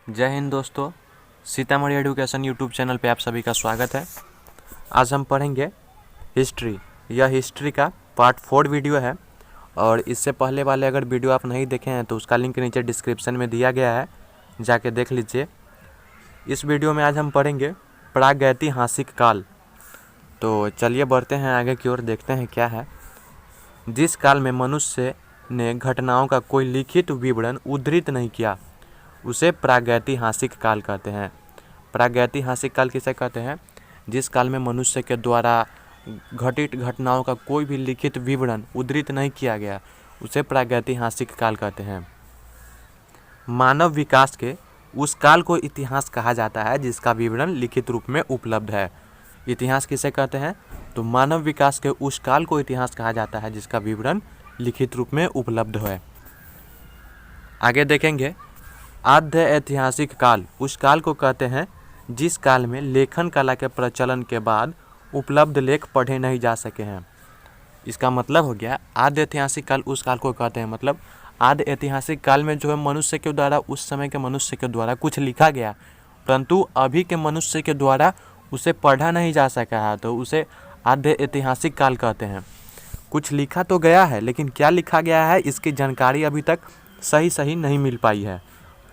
जय हिंद दोस्तों। Sitamarhi education YouTube channel पे आप सभी का स्वागत है। आज हम पढ़ेंगे हिस्ट्री। यह हिस्ट्री का पार्ट 4 वीडियो है और इससे पहले वाले अगर वीडियो आप नहीं देखे हैं तो उसका लिंक नीचे डिस्क्रिप्शन में दिया गया है, जाके देख लीजिए। इस वीडियो में आज हम पढ़ेंगे प्रागैतिहासिक काल। तो चलिए बढ़ते हैं आगे की ओर, देखते हैं क्या है। जिस काल में मनुष्य ने घटनाओं का कोई लिखित विवरण उद्धृत नहीं किया उसे प्रागैतिहासिक काल कहते हैं। प्रागैतिहासिक काल किसे कहते हैं? जिस काल में मनुष्य के द्वारा घटित घटनाओं का कोई भी लिखित विवरण उद्धृत नहीं किया गया उसे प्रागैतिहासिक काल कहते हैं। मानव विकास के उस काल को इतिहास कहा जाता है जिसका विवरण लिखित रूप में उपलब्ध है। इतिहास किसे कहते हैं? तो मानव विकास के उस काल को इतिहास कहा जाता है जिसका विवरण लिखित रूप में उपलब्ध है। आगे देखेंगे, आद्य ऐतिहासिक काल उस काल को कहते हैं जिस काल में लेखन कला के प्रचलन के बाद उपलब्ध लेख पढ़े नहीं जा सके हैं। इसका मतलब हो गया आद्य ऐतिहासिक काल उस काल को कहते हैं, मतलब आद्य ऐतिहासिक काल में जो है मनुष्य के द्वारा, उस समय के मनुष्य के द्वारा कुछ लिखा गया परंतु अभी के मनुष्य के द्वारा उसे पढ़ा नहीं जा सका है, तो उसे आद्य ऐतिहासिक काल कहते हैं। कुछ लिखा तो गया है लेकिन क्या लिखा गया है इसकी जानकारी अभी तक सही नहीं मिल पाई है,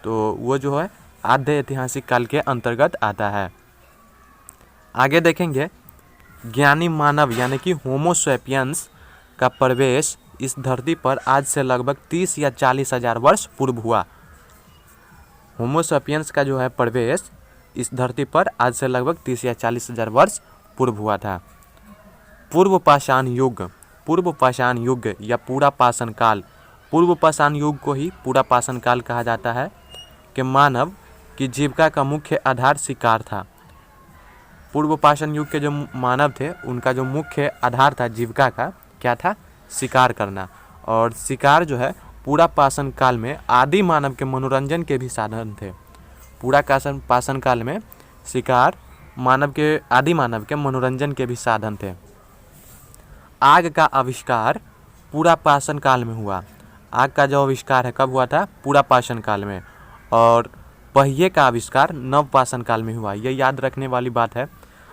तो वो जो है आद्य ऐतिहासिक काल के अंतर्गत आता है। आगे देखेंगे, ज्ञानी मानव यानी कि होमो सैपियंस का प्रवेश इस धरती पर आज से लगभग 30 या 40 हजार वर्ष पूर्व हुआ। होमो सैपियंस का जो है प्रवेश इस धरती पर आज से लगभग 30 या 40 हजार वर्ष पूर्व हुआ था। पूर्व पाषाण युग या पूरा पाषाण काल, पूर्व पाषाण युग को ही पूरा पाषाण काल कहा जाता है, कि मानव की जीविका का मुख्य आधार शिकार था। पूर्व पाषाण युग के जो मानव थे उनका जो मुख्य आधार था जीविका का, क्या था? शिकार करना। और शिकार जो है पूरा पाषाण काल में आदि मानव के मनोरंजन के भी साधन थे। पूरा पाषाण काल में शिकार आदि मानव के मनोरंजन के भी साधन थे। आग का आविष्कार पूरा पाषाण काल में हुआ। आग का जो आविष्कार है कब हुआ था? पूरा पाषाण काल में। और पहिए का आविष्कार नव पाषाण काल में हुआ। ये याद रखने वाली बात है।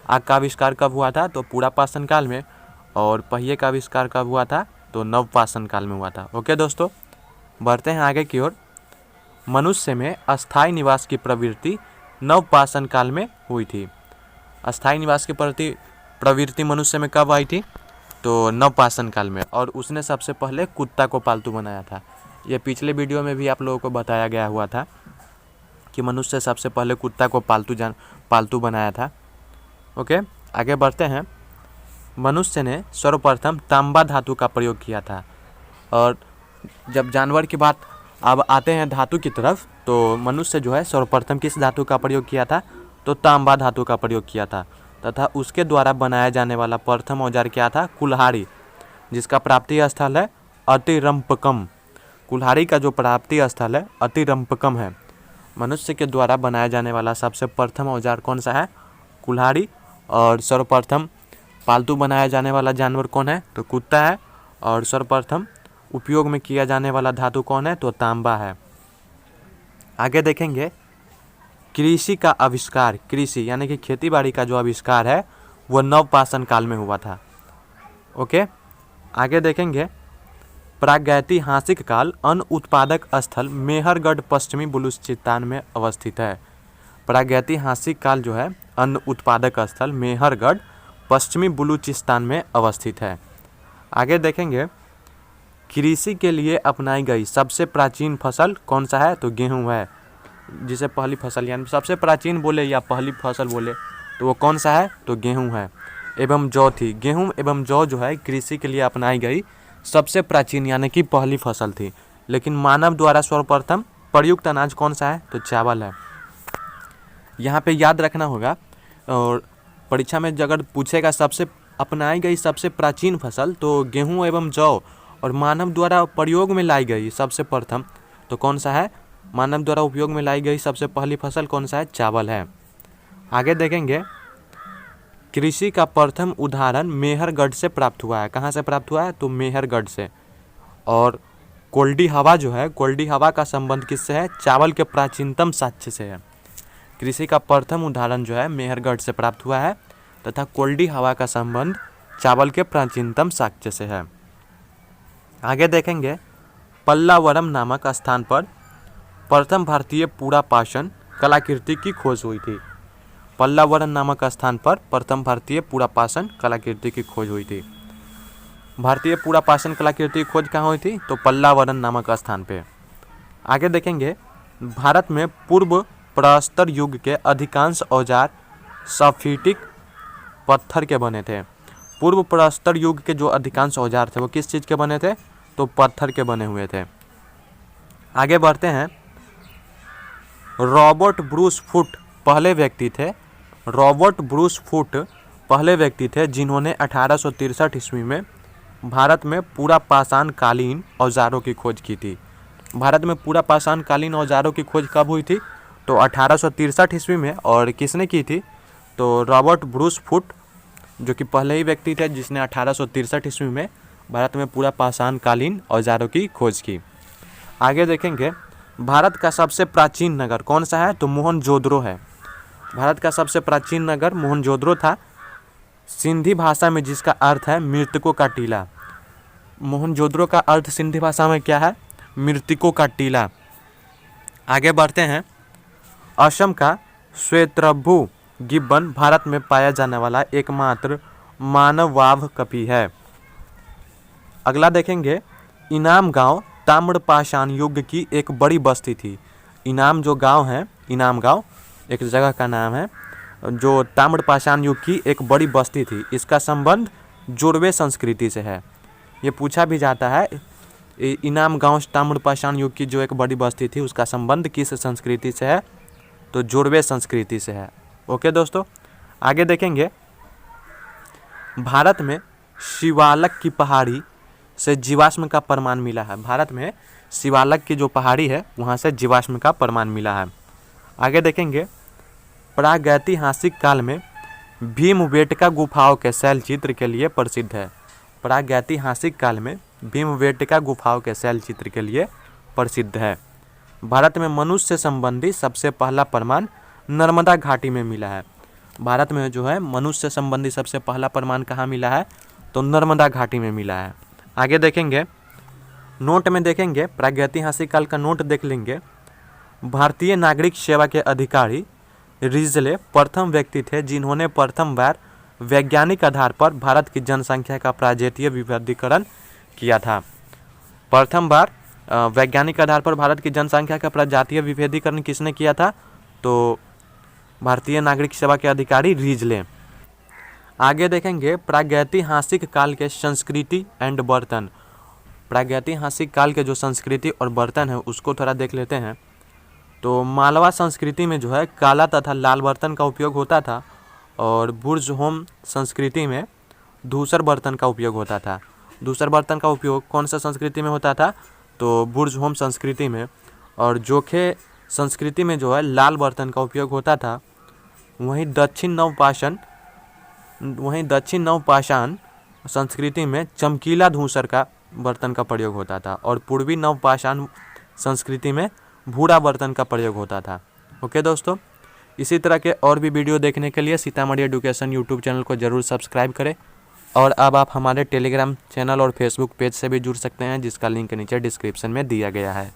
आग का आविष्कार कब हुआ था? तो पूरा पाषाण काल में। और पहिए का आविष्कार कब हुआ था? तो नव पाषाण काल में हुआ था। ओके दोस्तों, बढ़ते हैं आगे की ओर। मनुष्य में अस्थायी निवास की प्रवृत्ति नव पाषाण काल में हुई थी। अस्थायी निवास की प्रवृत्ति मनुष्य में कब आई थी? तो नव पाषाण काल में। और उसने सबसे पहले कुत्ता को पालतू बनाया था। ये पिछले वीडियो में भी आप लोगों को बताया गया हुआ था कि मनुष्य सबसे पहले कुत्ता को पालतू बनाया था। ओके, आगे बढ़ते हैं। मनुष्य ने सर्वप्रथम तांबा धातु का प्रयोग किया था। और जब जानवर की बात अब आते हैं धातु की तरफ, तो मनुष्य जो है सर्वप्रथम किस धातु का प्रयोग किया था? तो तांबा धातु का प्रयोग किया था। तथा उसके द्वारा बनाया जाने वाला प्रथम औजार क्या था? कुल्हाड़ी, जिसका प्राप्ति स्थल है अतिरंपकम। कुल्हाड़ी का जो प्राप्ति स्थल है अतिरंपकम है। मनुष्य के द्वारा बनाया जाने वाला सबसे प्रथम औजार कौन सा है? कुल्हाड़ी। और सर्वप्रथम पालतू बनाया जाने वाला जानवर कौन है? तो कुत्ता है। और सर्वप्रथम उपयोग में किया जाने वाला धातु कौन है? तो तांबा है। आगे देखेंगे, कृषि का आविष्कार, कृषि यानी कि खेती बाड़ी का जो आविष्कार है वो नव पाषाण काल में हुआ था। ओके, आगे देखेंगे, प्रागैतिहासिक काल अन्न उत्पादक स्थल मेहरगढ़ पश्चिमी बलूचिस्तान में अवस्थित है। प्रागैतिहासिक काल जो है अन्न उत्पादक स्थल मेहरगढ़ पश्चिमी बलूचिस्तान में अवस्थित है। आगे देखेंगे, कृषि के लिए अपनाई गई सबसे प्राचीन फसल कौन सा है? तो गेहूं है। जिसे पहली फसल यानी सबसे प्राचीन बोले या पहली फसल बोले तो वो कौन सा है? तो गेहूं है। एवं जौ थी। गेहूं एवं जौ जो है कृषि के लिए अपनाई गई सबसे प्राचीन यानी कि पहली फसल थी। लेकिन मानव द्वारा सर्वप्रथम प्रयुक्त अनाज कौन सा है? तो चावल है। यहाँ पे याद रखना होगा, और परीक्षा में अगर पूछेगा सबसे अपनाई गई सबसे प्राचीन फसल, तो गेहूं एवं जौ। और मानव द्वारा प्रयोग में लाई गई सबसे प्रथम तो कौन सा है? मानव द्वारा उपयोग में लाई गई सबसे पहली फसल कौन सा है? चावल है। आगे देखेंगे, कृषि का प्रथम उदाहरण मेहरगढ़ से प्राप्त हुआ है। कहाँ से प्राप्त हुआ है? तो मेहरगढ़ से। और कोल्डी हवा जो है, कोल्डी हवा का संबंध किससे है? चावल के प्राचीनतम साक्ष्य से है। कृषि का प्रथम उदाहरण जो है मेहरगढ़ से प्राप्त हुआ है तथा कोल्डी हवा का संबंध चावल के प्राचीनतम साक्ष्य से है। आगे देखेंगे पल्लावरम नामक स्थान पर प्रथम भारतीय पुरापाषाण कलाकृति की खोज हुई थी। पल्लावरम नामक स्थान पर प्रथम भारतीय पुरापाषाण कलाकृति की खोज हुई थी। भारतीय पुरापाषाण कलाकृति की खोज कहाँ हुई थी? तो पल्लावरम नामक स्थान पे। आगे देखेंगे भारत में पूर्व प्रस्तर युग के अधिकांश औजार सफीटिक पत्थर के बने थे। पूर्व प्रस्तर युग के जो अधिकांश औजार थे वो किस चीज़ के बने थे? तो पत्थर के बने हुए थे। आगे बढ़ते हैं। रॉबर्ट ब्रूस फुट पहले व्यक्ति थे। रॉबर्ट ब्रूस फुट पहले व्यक्ति थे जिन्होंने 1863 ईस्वी में भारत में पुरापाषाण कालीन औजारों की खोज की थी। भारत में पुरापाषाण कालीन औजारों की खोज कब हुई थी? तो 1863 ईस्वी में। और किसने की थी? तो रॉबर्ट ब्रूस फुट, जो कि पहले ही व्यक्ति थे जिसने 1863 ईस्वी में भारत में पुरापाषाण कालीन औजारों की खोज की। आगे देखेंगे भारत का सबसे प्राचीन नगर कौन सा है? तो मोहनजोदड़ो है। भारत का सबसे प्राचीन नगर मोहनजोदड़ो था, सिंधी भाषा में जिसका अर्थ है मृतकों का टीला। मोहनजोदड़ो का अर्थ सिंधी भाषा में क्या है? मृतकों का टीला। आगे बढ़ते हैं। असम का श्वेतप्रभु गिब्बन भारत में पाया जाने वाला एकमात्र मानवाव कपि है। अगला देखेंगे इनाम गांव ताम्रपाषाण युग की एक बड़ी बस्ती थी। इनाम जो गांव है, इनाम गांव एक जगह का नाम है जो ताम्रपाषाण युग की एक बड़ी बस्ती थी। इसका संबंध जोरवे संस्कृति से है। ये पूछा भी जाता है इनाम गांव ताम्रपाषाण युग की जो एक बड़ी बस्ती थी उसका संबंध किस संस्कृति से है? तो जोरवे संस्कृति से है। ओके दोस्तों, आगे देखेंगे भारत में शिवालक की पहाड़ी से जीवाश्म का प्रमाण मिला है। भारत में शिवालक की जो पहाड़ी है वहाँ से जीवाश्म का प्रमाण मिला है। आगे देखेंगे प्रागैतिहासिक काल में भीमबेटका गुफाओं के शैलचित्र के लिए प्रसिद्ध है। प्रागैतिहासिक काल में भीमबेटका गुफाओं के शैलचित्र के लिए प्रसिद्ध है। भारत में मनुष्य से संबंधी सबसे पहला प्रमाण नर्मदा घाटी में मिला है। भारत में जो है मनुष्य से संबंधी सबसे पहला प्रमाण कहाँ मिला है? तो नर्मदा घाटी में मिला है। आगे देखेंगे नोट में देखेंगे प्रागैतिहासिक काल का नोट देख लेंगे। भारतीय नागरिक सेवा के अधिकारी रिजले प्रथम व्यक्ति थे जिन्होंने प्रथम बार वैज्ञानिक आधार पर भारत की जनसंख्या का प्राजेतीय विभेदीकरण किया था। प्रथम बार वैज्ञानिक आधार पर भारत की जनसंख्या का प्रजातीय विभेदीकरण किसने किया था? तो भारतीय नागरिक सेवा के अधिकारी रिजले। आगे देखेंगे प्रागैतिहासिक काल के संस्कृति एंड बर्तन। प्रागैतिहासिक काल के जो संस्कृति और बर्तन है उसको थोड़ा देख लेते हैं। तो मालवा संस्कृति में जो है काला तथा लाल बर्तन का उपयोग होता था और बुर्जहोम संस्कृति में धूसर बर्तन का उपयोग होता था। धूसर बर्तन का उपयोग कौन सा संस्कृति में होता था? तो बुर्जहोम संस्कृति में। और जोखे संस्कृति में जो है लाल बर्तन का उपयोग होता था। वहीं दक्षिण नवपाषाण संस्कृति में चमकीला धूसर का बर्तन का प्रयोग होता था और पूर्वी नवपाषाण संस्कृति में भूरा बर्तन का प्रयोग होता था। ओके दोस्तों, इसी तरह के और भी वीडियो देखने के लिए सीतामढ़ी एजुकेशन यूट्यूब चैनल को ज़रूर सब्सक्राइब करें। और अब आप हमारे टेलीग्राम चैनल और फेसबुक पेज से भी जुड़ सकते हैं जिसका लिंक नीचे डिस्क्रिप्शन में दिया गया है।